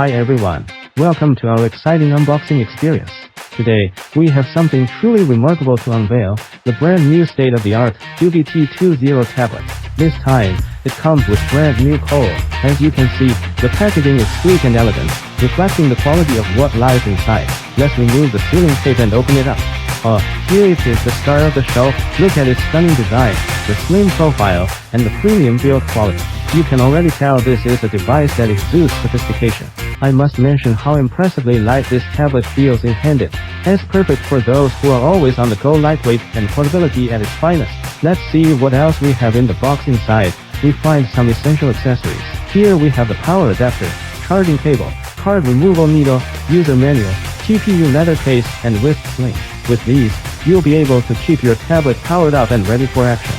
Hi everyone, welcome to our exciting unboxing experience. Today, we have something truly remarkable to unveil, the brand new state-of-the-art DOOGEE T20 tablet. This time, it comes with brand new coral. As you can see, the packaging is sleek and elegant, reflecting the quality of what lies inside. Let's remove the sealing tape and open it up. Here it is, the star of the show. Look at its stunning design, the slim profile, and the premium build quality. You can already tell this is a device that exudes sophistication. I must mention how impressively light this tablet feels in hand. It's perfect for those who are always on the go, lightweight and portability at its finest. Let's see what else we have in the box. Inside, we find some essential accessories. Here we have the power adapter, charging cable, card removal needle, user manual, TPU leather case, and wrist sling. With these, you'll be able to keep your tablet powered up and ready for action.